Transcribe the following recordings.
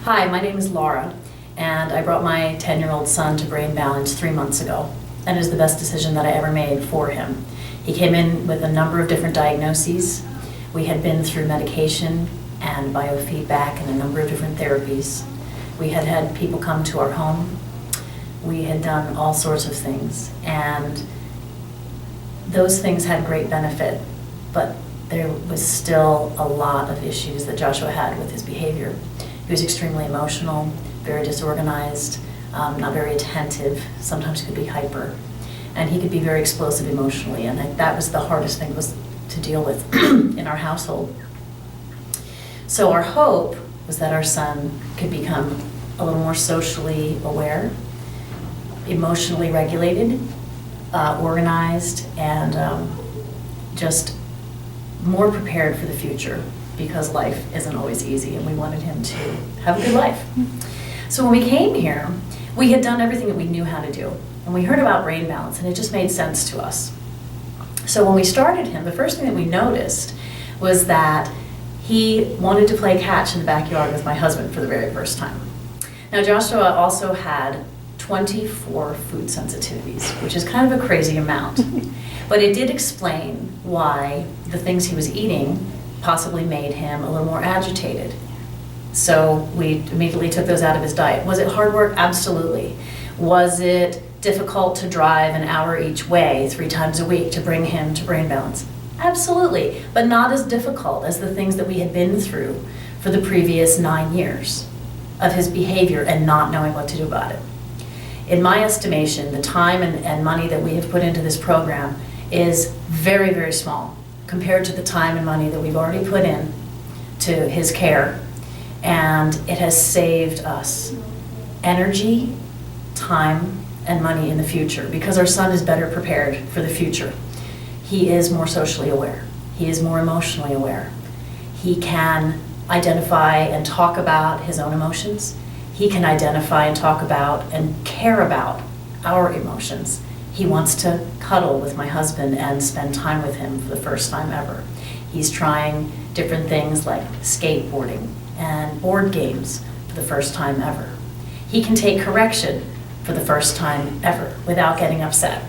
Hi, my name is Laura, and I brought my 10-year-old son to Brain Balance 3 months ago, and it was the best decision that I ever made for him. He came in with a number of different diagnoses. We had been through medication and biofeedback and a number of different therapies. We had had people come to our home. We had done all sorts of things, and those things had great benefit, but there was still a lot of issues that Joshua had with his behavior. He was extremely emotional, very disorganized, not very attentive, sometimes could be hyper, and he could be very explosive emotionally, and that was the hardest thing was to deal with in our household. So our hope was that our son could become a little more socially aware, emotionally regulated, organized, and just more prepared for the future, because life isn't always easy and we wanted him to have a good life. So when we came here, we had done everything that we knew how to do, and we heard about Brain Balance and it just made sense to us. So when we started him, the first thing that we noticed was that he wanted to play catch in the backyard with my husband for the very first time. Now Joshua also had 24 food sensitivities, which is kind of a crazy amount. But it did explain why the things he was eating possibly made him a little more agitated. So we immediately took those out of his diet. Was it hard work? Absolutely. Was it difficult to drive an hour each way 3 times a week to bring him to Brain Balance? Absolutely, but not as difficult as the things that we had been through for the previous 9 years of his behavior and not knowing what to do about it. In my estimation, the time and money that we have put into this program is very, very small compared to the time and money that we've already put in to his care, and it has saved us energy, time, and money in the future because our son is better prepared for the future. He is more socially aware. He is more emotionally aware. He can identify and talk about his own emotions. He can identify and talk about and care about our emotions. He wants to cuddle with my husband and spend time with him for the first time ever. He's trying different things like skateboarding and board games for the first time ever. He can take correction for the first time ever without getting upset.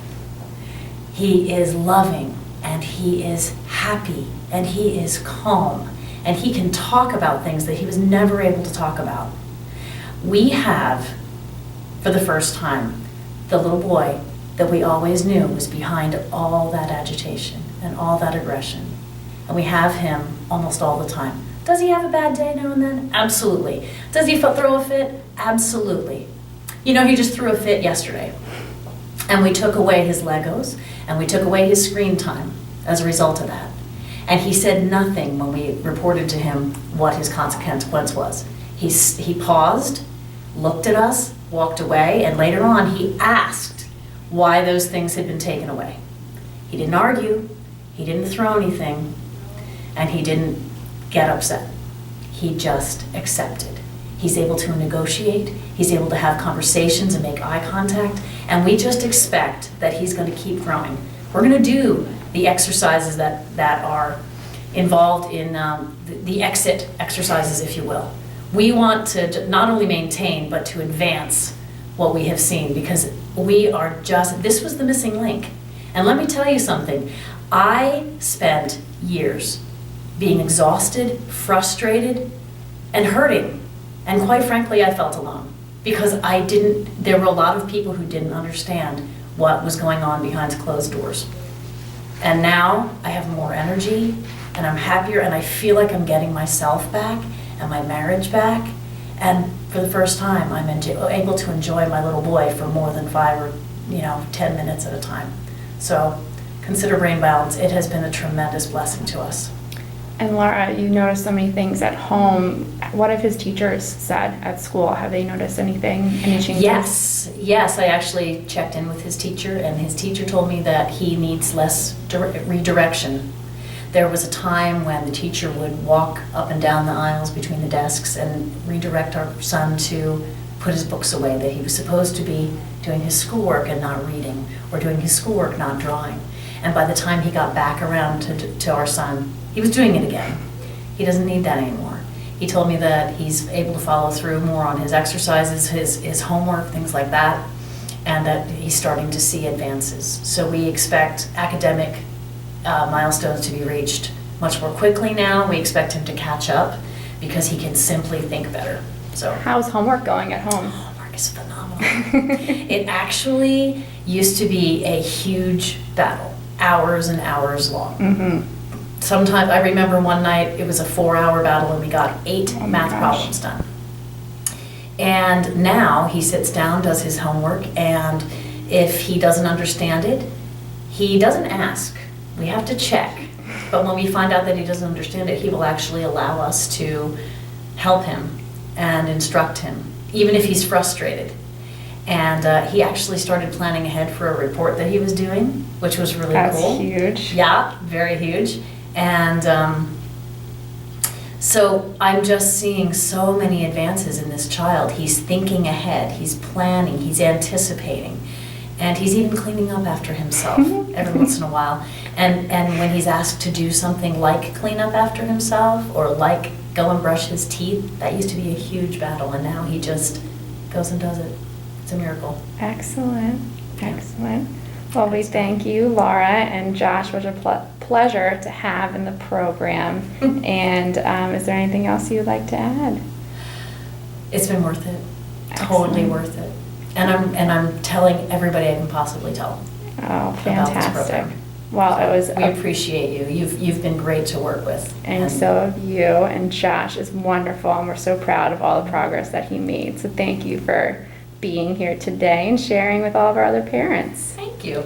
He is loving, and he is happy, and he is calm, and he can talk about things that he was never able to talk about. We have, for the first time, the little boy that we always knew was behind all that agitation and all that aggression. And we have him almost all the time. Does he have a bad day now and then? Absolutely. Does he throw a fit? Absolutely. You know, he just threw a fit yesterday. And we took away his Legos, and we took away his screen time as a result of that. And he said nothing when we reported to him what his consequence was. He paused, looked at us, walked away, and later on he asked why those things had been taken away. He didn't argue, he didn't throw anything, and he didn't get upset. He just accepted. He's able to negotiate, he's able to have conversations and make eye contact, and we just expect that he's going to keep growing. We're going to do the exercises that are involved in the exit exercises, if you will. We want to not only maintain, but to advance what we have seen, because we are this was the missing link. And let me tell you something, I spent years being exhausted, frustrated, and hurting. And quite frankly, I felt alone because there were a lot of people who didn't understand what was going on behind closed doors. And now I have more energy, and I'm happier, and I feel like I'm getting myself back and my marriage back. And for the first time, I'm able to enjoy my little boy for more than 5 or 10 minutes at a time. So consider Brain Balance. It has been a tremendous blessing to us. And Laura, you noticed so many things at home. What have his teachers said at school? Have they noticed anything, any changes? Yes, I actually checked in with his teacher, and his teacher told me that he needs less redirection. There was a time when the teacher would walk up and down the aisles between the desks and redirect our son to put his books away, that he was supposed to be doing his schoolwork and not reading, or doing his schoolwork, not drawing. And by the time he got back around to our son, he was doing it again. He doesn't need that anymore. He told me that he's able to follow through more on his exercises, his homework, things like that, and that he's starting to see advances. So we expect academic milestones to be reached much more quickly now. We expect him to catch up because he can simply think better. So How's homework going at home? homework is phenomenal. It actually used to be a huge battle, hours and hours long. Mm-hmm. Sometimes, I remember one night, it was a 4-hour battle and we got 8 Oh my math gosh. problems done. And now he sits down, does his homework, and if he doesn't understand it, he doesn't ask. We have to check. But when we find out that he doesn't understand it, he will actually allow us to help him and instruct him, even if he's frustrated. And he actually started planning ahead for a report that he was doing, which was really cool. That's huge. Yeah, very huge. And so I'm just seeing so many advances in this child. He's thinking ahead, he's planning, he's anticipating, and he's even cleaning up after himself every once in a while. And when he's asked to do something like clean up after himself or like go and brush his teeth, that used to be a huge battle, and now he just goes and does it. It's a miracle. Excellent. Excellent. Well, we thank you, Laura and Josh. Was a pleasure to have in the program. And is there anything else you'd like to add? It's been worth it. Excellent. Totally worth it. And I'm telling everybody I can possibly tell. Oh, About this fantastic. program. Well, it was We appreciate you. You've been great to work with. and so have you, and Josh is wonderful, and we're so proud of all the progress that he made. So thank you for being here today and sharing with all of our other parents. Thank you.